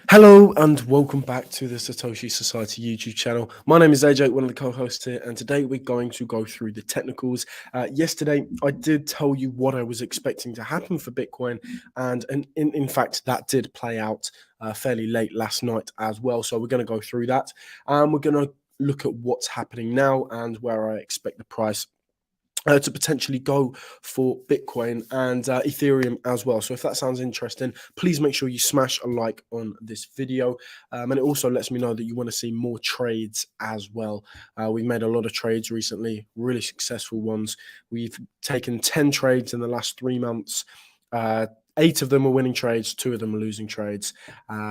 Hello and welcome back to the Satoshi Society YouTube channel. My name is AJ, one of the co-hosts here, and today we're going to go through the technicals. Yesterday, I did tell you what I was expecting to happen for Bitcoin, and in fact, that did play out fairly late last night as well. So we're going to go through that. We're going to look at what's happening now and where I expect the price to potentially go for Bitcoin and Ethereum as well. So if that sounds interesting, please make sure you smash a like on this video. And it also lets me know that you want to see more trades as well. We've made a lot of trades recently, really successful ones. We've taken 10 trades in the last 3 months. 8 of them are winning trades, 2 of them are losing trades.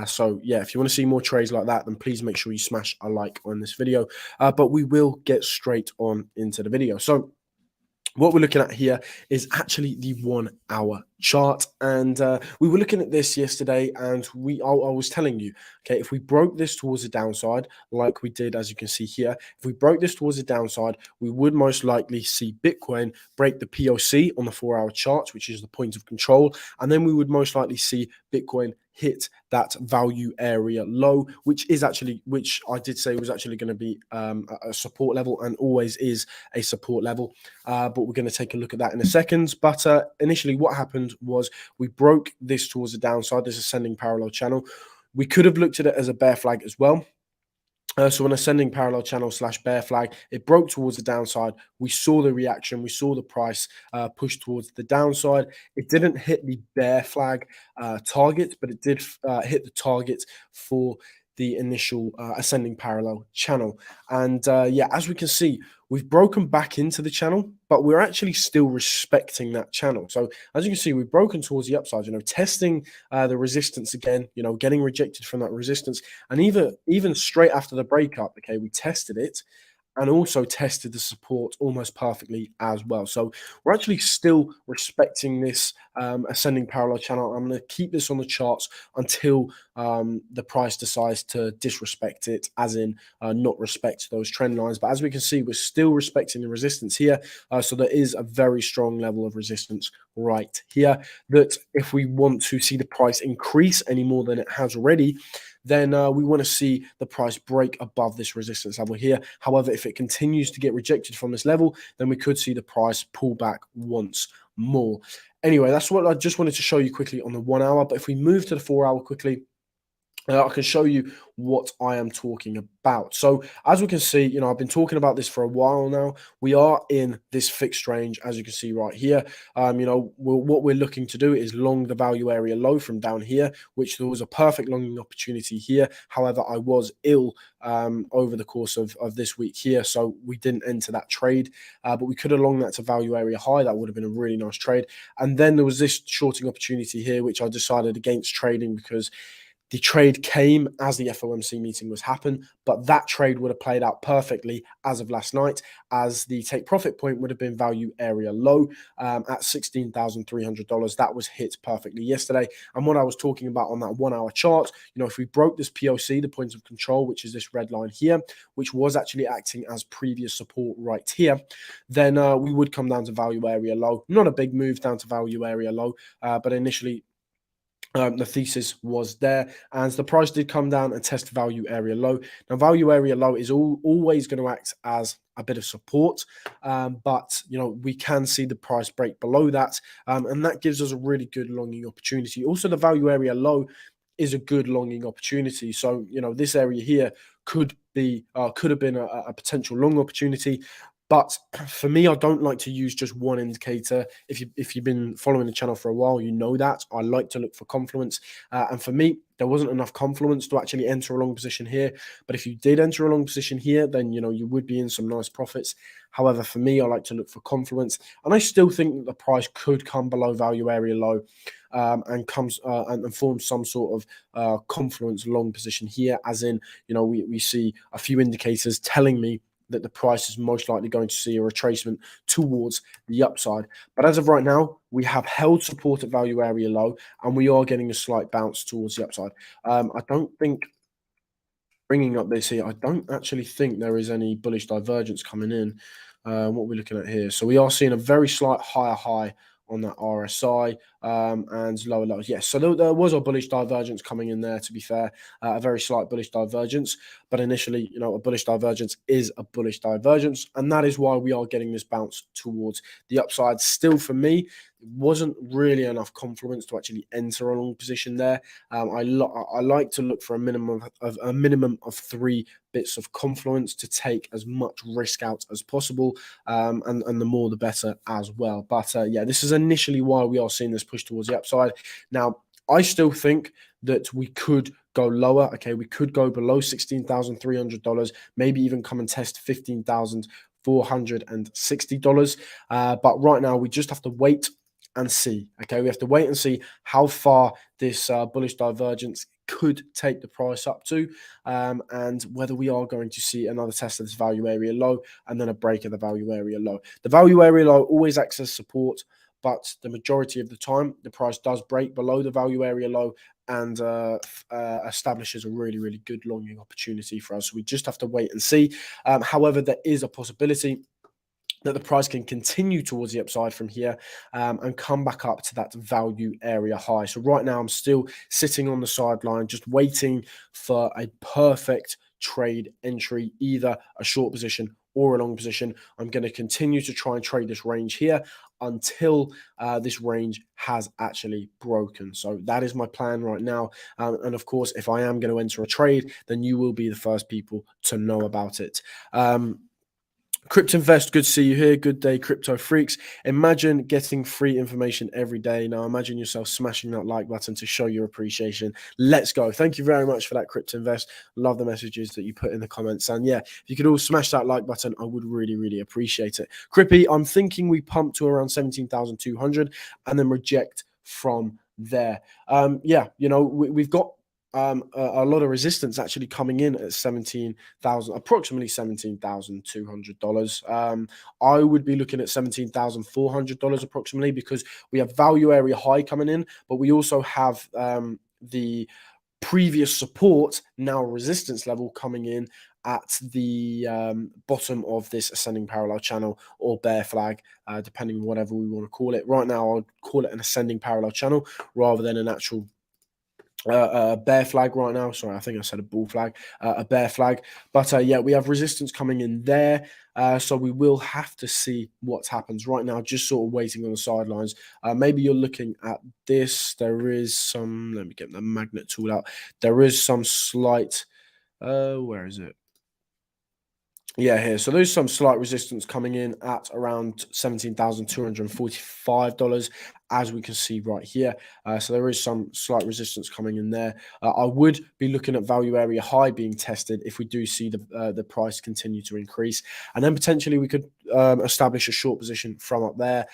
So yeah, if you want to see more trades like that, then please make sure you smash a like on this video. But we will get straight on into the video. So what we're looking at here is actually the 1 hour chart, and we were looking at this yesterday, and I was telling you, okay, if we broke this towards the downside like we did, as you can see here, if we broke this towards the downside, we would most likely see Bitcoin break the POC on the 4 hour chart, which is the point of control, and then we would most likely see Bitcoin hit that value area low, which I did say was actually going to be a support level, and always is a support level. But we're going to take a look at that in a second. But initially, what happened was we broke this towards the downside, this ascending parallel channel. We could have looked at it as a bear flag as well. So an ascending parallel channel / bear flag, it broke towards the downside. We saw the reaction. We saw the price push towards the downside. It didn't hit the bear flag target, but it did hit the target for the initial ascending parallel channel. And yeah, as we can see, we've broken back into the channel, but we're actually still respecting that channel. So as you can see, we've broken towards the upside, testing the resistance again, getting rejected from that resistance. And even straight after the breakup, okay, we tested it and also tested the support almost perfectly as well. So we're actually still respecting this ascending parallel channel. I'm going to keep this on the charts until the price decides to disrespect it, as in not respect those trend lines. But as we can see, we're still respecting the resistance here. So there is a very strong level of resistance right here that if we want to see the price increase any more than it has already, then we want to see the price break above this resistance level here. However, if it continues to get rejected from this level, then we could see the price pull back once more. Anyway, that's what I just wanted to show you quickly on the 1 hour. But if we move to the 4 hour quickly, I can show you what I am talking about. So as we can see, I've been talking about this for a while now. We are in this fixed range, as you can see right here. What we're looking to do is long the value area low from down here, which there was a perfect longing opportunity here. However, I was ill over the course of this week here, so we didn't enter that trade. But we could have longed that to value area high. That would have been a really nice trade. And then there was this shorting opportunity here, which I decided against trading because the trade came as the FOMC meeting was happening, but that trade would have played out perfectly as of last night, as the take profit point would have been value area low at $16,300. That was hit perfectly yesterday. And what I was talking about on that 1 hour chart, if we broke this POC, the point of control, which is this red line here, which was actually acting as previous support right here, then we would come down to value area low. Not a big move down to value area low, but initially the thesis was there, and the price did come down and test value area low. Now, value area low is always going to act as a bit of support, but we can see the price break below that, and that gives us a really good longing opportunity. Also, the value area low is a good longing opportunity. So this area here could have been a potential long opportunity. But for me, I don't like to use just one indicator. If you've been following the channel for a while, you know that I like to look for confluence. And for me, there wasn't enough confluence to actually enter a long position here. But if you did enter a long position here, then you would be in some nice profits. However, for me, I like to look for confluence, and I still think that the price could come below value area low and comes and form some sort of confluence long position here. As in, we see a few indicators telling me that the price is most likely going to see a retracement towards the upside. But as of right now, we have held support at value area low, and we are getting a slight bounce towards the upside. I don't think, bringing up this here, I don't actually think there is any bullish divergence coming in. What we're looking at here. So we are seeing a very slight higher high on that RSI. and lower lows. Yes, so there was a bullish divergence coming in there, to be fair, a very slight bullish divergence. But initially, a bullish divergence is a bullish divergence. And that is why we are getting this bounce towards the upside. Still, for me, it wasn't really enough confluence to actually enter a long position there. I like to look for a minimum of 3 bits of confluence to take as much risk out as possible, and the more the better as well. But yeah, this is initially why we are seeing this push towards the upside. Now, I still think that we could go lower. Okay, we could go below $16,300, maybe even come and test $15,460. But right now, we just have to wait and see. Okay, we have to wait and see how far this bullish divergence could take the price up to, and whether we are going to see another test of this value area low and then a break of the value area low. The value area low always acts as support, but the majority of the time, the price does break below the value area low and establishes a really, really good longing opportunity for us. So we just have to wait and see. However, there is a possibility that the price can continue towards the upside from here, and come back up to that value area high. So right now, I'm still sitting on the sideline, just waiting for a perfect trade entry, either a short position or a long position. I'm going to continue to try and trade this range here until this range has actually broken. So that is my plan right now. And of course, if I am going to enter a trade, then you will be the first people to know about it. Crypto Invest, good to see you here. Good day, crypto freaks. Imagine getting free information every day. Now, imagine yourself smashing that like button to show your appreciation. Let's go. Thank you very much for that, Crypto Invest. Love the messages that you put in the comments. And yeah, if you could all smash that like button, I would really, really appreciate it. Crippy, I'm thinking we pump to around 17,200 and then reject from there. Yeah, we've got a lot of resistance actually coming in at approximately $17,200. I would be looking at $17,400 approximately, because we have value area high coming in, but we also have the previous support, now resistance level, coming in at the bottom of this ascending parallel channel or bear flag, depending on whatever we want to call it. Right now, I'll call it an ascending parallel channel rather than an actual a bear flag right now. Sorry, I think I said a bull flag, a bear flag. But yeah, we have resistance coming in there. So we will have to see what happens. Right now, just sort of waiting on the sidelines. Maybe you're looking at this. There is some, let me get the magnet tool out. There is some slight, where is it? Yeah, here. So there's some slight resistance coming in at around $17,245, as we can see right here. So there is some slight resistance coming in there. I would be looking at value area high being tested if we do see the price continue to increase, and then potentially we could establish a short position from up there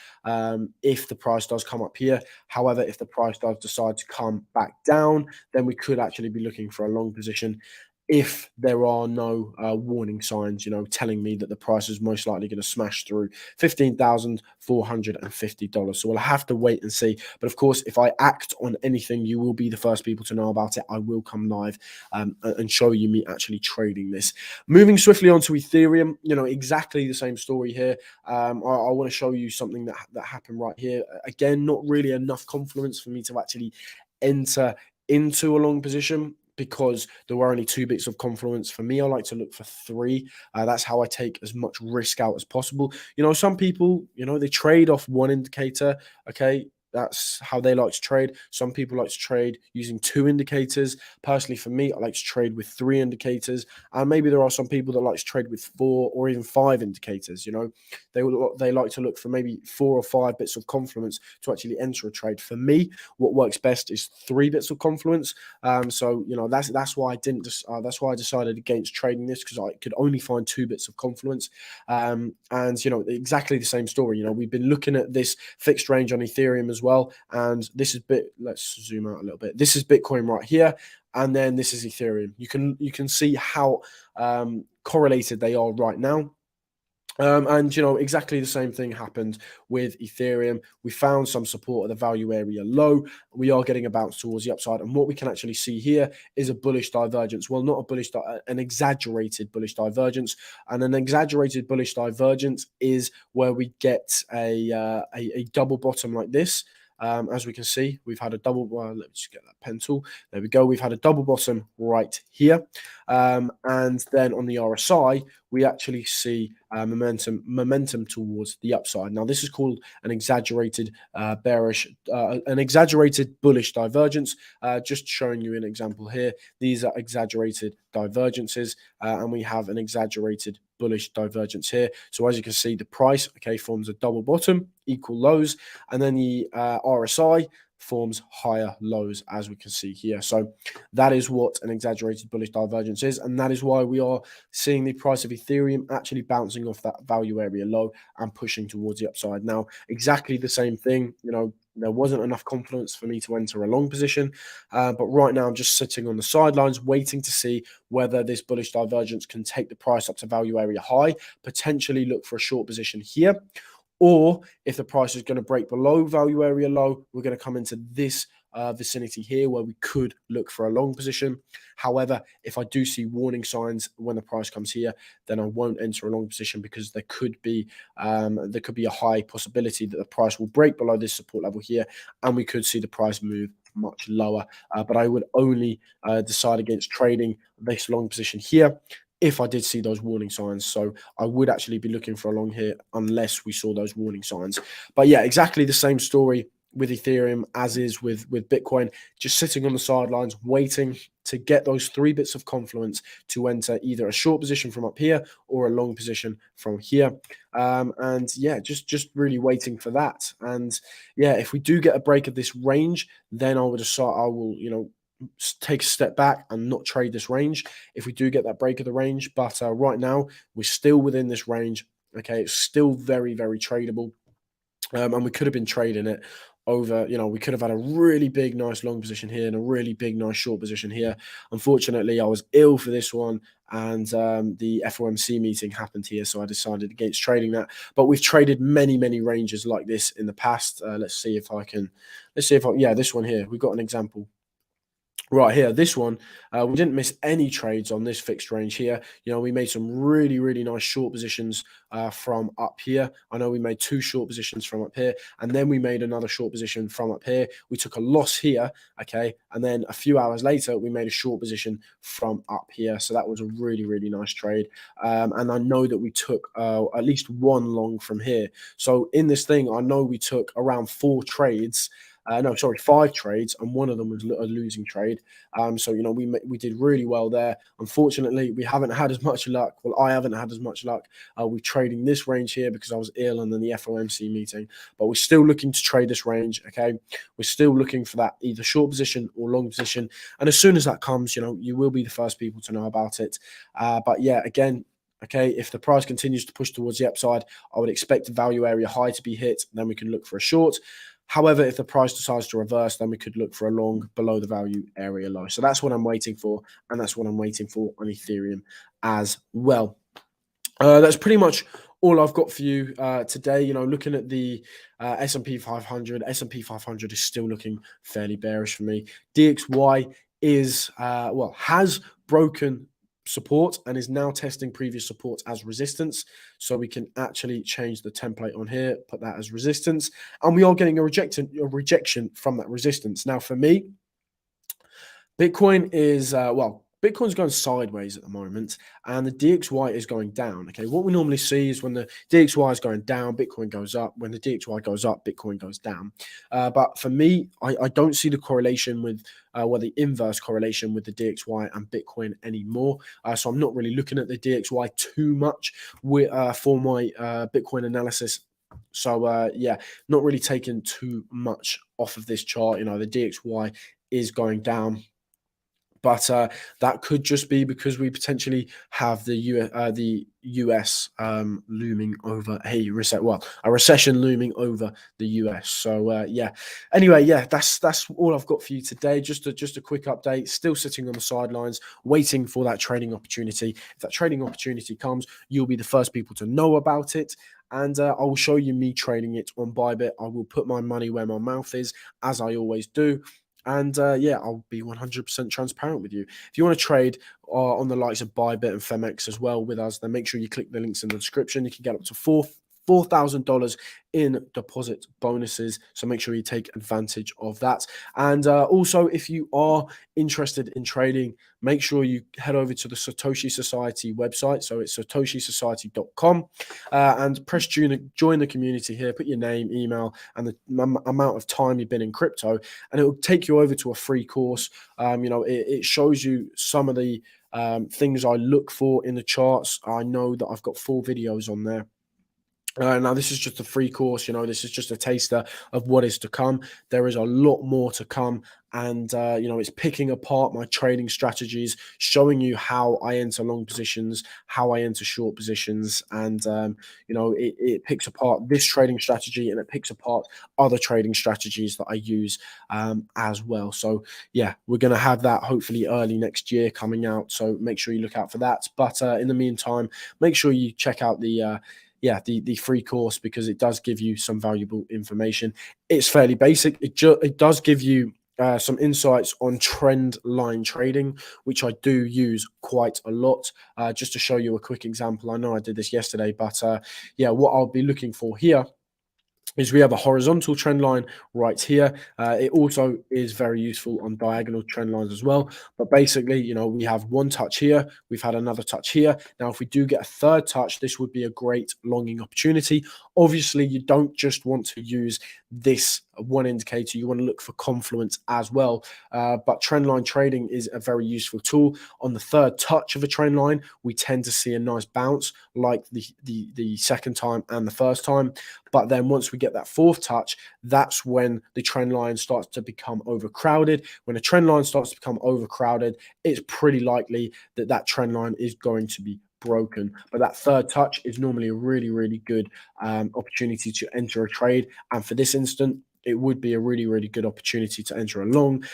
if the price does come up here. However, if the price does decide to come back down, then we could actually be looking for a long position if there are no warning signs, telling me that the price is most likely going to smash through $15,450. So we'll have to wait and see. But of course, if I act on anything, you will be the first people to know about it. I will come live and show you me actually trading this. Moving swiftly on to Ethereum, exactly the same story here. I want to show you something that happened right here. Again, not really enough confluence for me to actually enter into a long position, because there were only 2 bits of confluence. For me, I like to look for 3. That's how I take as much risk out as possible. Some people, they trade off one indicator. Okay, that's how they like to trade. Some people like to trade using 2 indicators. Personally, for me, I like to trade with 3 indicators. And maybe there are some people that like to trade with 4 or even 5 indicators. They like to look for maybe 4 or 5 bits of confluence to actually enter a trade. For me, what works best is 3 bits of confluence. So that's why that's why I decided against trading this, because I could only find 2 bits of confluence. And exactly the same story. We've been looking at this fixed range on Ethereum as well, and this is let's zoom out a little bit. This is Bitcoin right here, and then this is Ethereum. You can see how correlated they are right now. And exactly the same thing happened with Ethereum. We found some support at the value area low. We are getting a bounce towards the upside, and what we can actually see here is a bullish divergence. Well, not a bullish, an exaggerated bullish divergence. And an exaggerated bullish divergence is where we get a double bottom like this. As we can see, we've had a double. Well, let's just get that pen tool. There we go. We've had a double bottom right here, and then on the RSI, we actually see momentum towards the upside. Now, this is called an exaggerated bullish divergence. Just showing you an example here. These are exaggerated divergences, and we have an exaggerated bullish divergence here. So as you can see, the price, okay, forms a double bottom, equal lows, and then the RSI forms higher lows, as we can see here. So that is what an exaggerated bullish divergence is, and that is why we are seeing the price of Ethereum actually bouncing off that value area low and pushing towards the upside. Now, exactly the same thing, there wasn't enough confidence for me to enter a long position, but right now I'm just sitting on the sidelines waiting to see whether this bullish divergence can take the price up to value area high, potentially look for a short position here, or if the price is going to break below value area low, we're going to come into this vicinity here where we could look for a long position. However, if I do see warning signs when the price comes here, then I won't enter a long position because there could be a high possibility that the price will break below this support level here, and we could see the price move much lower. But I would only decide against trading this long position here if I did see those warning signs. So I would actually be looking for a long here unless we saw those warning signs. But yeah, exactly the same story with Ethereum as is with Bitcoin, just sitting on the sidelines, waiting to get those 3 bits of confluence to enter either a short position from up here or a long position from here. And yeah, just really waiting for that. And yeah, if we do get a break of this range, then I will, take a step back and not trade this range if we do get that break of the range. But right now, we're still within this range. Okay, it's still very, very tradable. And we could have been trading it over, we could have had a really big, nice long position here and a really big, nice short position here. Unfortunately, I was ill for this one, and the FOMC meeting happened here, so I decided against trading that. But we've traded many, many ranges like this in the past. Yeah, this one here, we've got an example. Right here, this one, we didn't miss any trades on this fixed range here. We made some really, really nice short positions from up here. I know we made 2 short positions from up here, and then we made another short position from up here. We took a loss here, okay, and then a few hours later, we made a short position from up here. So that was a really, really nice trade. And I know that we took at least 1 long from here. So in this thing, I know we took around 4 trades. No, sorry, 5 trades, and one of them was a losing trade. So we did really well there. Unfortunately, we haven't had as much luck. Well, I haven't had as much luck with trading this range here because I was ill and then the FOMC meeting. But we're still looking to trade this range. Okay, we're still looking for that either short position or long position. And as soon as that comes, you will be the first people to know about it. But yeah, again. Okay, if the price continues to push towards the upside, I would expect the value area high to be hit. Then we can look for a short. However, if the price decides to reverse, then we could look for a long below the value area low. So that's what I'm waiting for, and that's what I'm waiting for on Ethereum as well. That's pretty much all I've got for you today. Looking at the S&P 500, S&P 500 is still looking fairly bearish for me. DXY has broken support and is now testing previous support as resistance. So we can actually change the template on here, put that as resistance, and we are getting a rejection from that resistance. Now, for me, Bitcoin is Bitcoin's going sideways at the moment, and the DXY is going down. Okay, what we normally see is when the DXY is going down, Bitcoin goes up. When the DXY goes up, Bitcoin goes down. But for me, I don't see the correlation with the inverse correlation with the DXY and Bitcoin anymore. So I'm not really looking at the DXY too much for my Bitcoin analysis. So yeah, not really taking too much off of this chart. The DXY is going down. But that could just be because we potentially have the US looming over. Hey, a recession looming over the US. So yeah. Anyway, yeah, that's all I've got for you today. Just a quick update. Still sitting on the sidelines, waiting for that trading opportunity. If that trading opportunity comes, you'll be the first people to know about it. And I will show you me trading it on Bybit. I will put my money where my mouth is, as I always do. And yeah, I'll be 100% transparent with you. If you want to trade on the likes of Bybit and Femex as well with us, then make sure you click the links in the description. You can get up to $4,000 in deposit bonuses. So make sure you take advantage of that. And also, if you are interested in trading, make sure you head over to the Satoshi Society website. So it's satoshisociety.com, and press join the community here. Put your name, email, and the amount of time you've been in crypto, and it will take you over to a free course. It shows you some of the things I look for in the charts. I know that I've got 4 videos on there. Now, this is just a free course. This is just a taster of what is to come. There is a lot more to come. And, it's picking apart my trading strategies, showing you how I enter long positions, how I enter short positions. And, it picks apart this trading strategy, and it picks apart other trading strategies that I use as well. So, yeah, we're going to have that hopefully early next year coming out. So make sure you look out for that. But in the meantime, make sure you check out the free course, because it does give you some valuable information. It's fairly basic. It does give you some insights on trend line trading, which I do use quite a lot. Just to show you a quick example, I know I did this yesterday, but yeah, what I'll be looking for here is we have a horizontal trend line right here. It also is very useful on diagonal trend lines as well. But basically, we have one touch here. We've had another touch here. Now, if we do get a third touch, this would be a great longing opportunity. Obviously, you don't just want to use this one indicator. You want to look for confluence as well. But trend line trading is a very useful tool. On the third touch of a trend line, we tend to see a nice bounce like the second time and the first time. But then once we get that fourth touch, that's when the trend line starts to become overcrowded. When a trend line starts to become overcrowded, it's pretty likely that that trend line is going to be broken. But that third touch is normally a really, really good opportunity to enter a trade. And for this instant, it would be a really, really good opportunity to enter a long.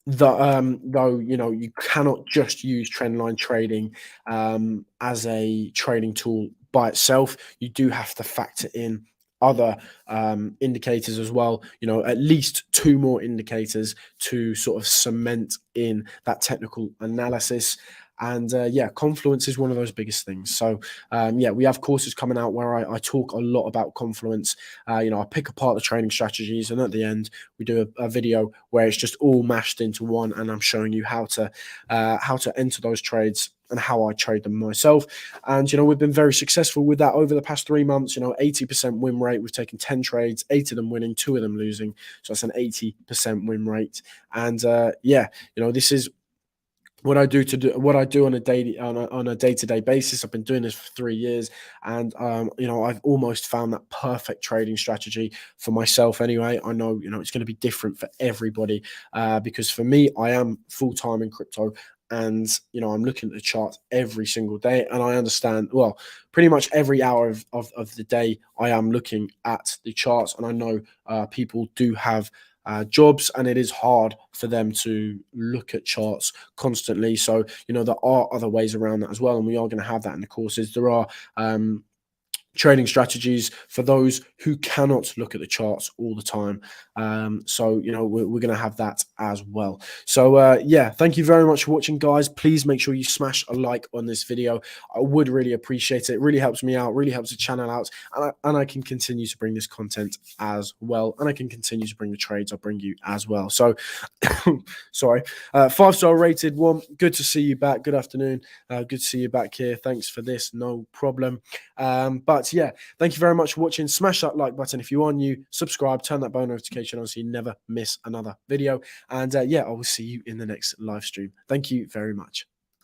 Though you cannot just use trend line trading as a trading tool by itself. You do have to factor in other indicators as well. At least 2 more indicators to sort of cement in that technical analysis. And yeah, confluence is one of those biggest things. So yeah, we have courses coming out where I talk a lot about confluence. I pick apart the trading strategies, and at the end we do a video where it's just all mashed into one, and I'm showing you how to enter those trades and how I trade them myself. And we've been very successful with that over the past 3 months. 80% win rate. We've taken 10 trades, 8 of them winning, 2 of them losing. So that's an 80% win rate. And yeah, this is what I do on a day-to-day basis. I've been doing this for 3 years, and I've almost found that perfect trading strategy for myself. Anyway, I know it's going to be different for everybody, because for me, I am full-time in crypto, and I'm looking at the charts every single day, and I understand, well, pretty much every hour of the day I am looking at the charts, and I know people do have jobs, and it is hard for them to look at charts constantly. So there are other ways around that as well, and we are going to have that in the courses. There are trading strategies for those who cannot look at the charts all the time. So we're going to have that as well. So yeah, thank you very much for watching, guys. Please make sure you smash a like on this video. I would really appreciate it. It really helps me out, really helps the channel out, and I can continue to bring this content as well, and I can continue to bring the trades I bring you as well. So sorry, 5-star rated one. Good to see you back. Good afternoon. Good to see you back here. Thanks for this. No problem. But yeah, thank you very much for watching. Smash that like button if you are new. Subscribe, turn that bell notification on so you never miss another video. And yeah, I will see you in the next live stream. Thank you very much.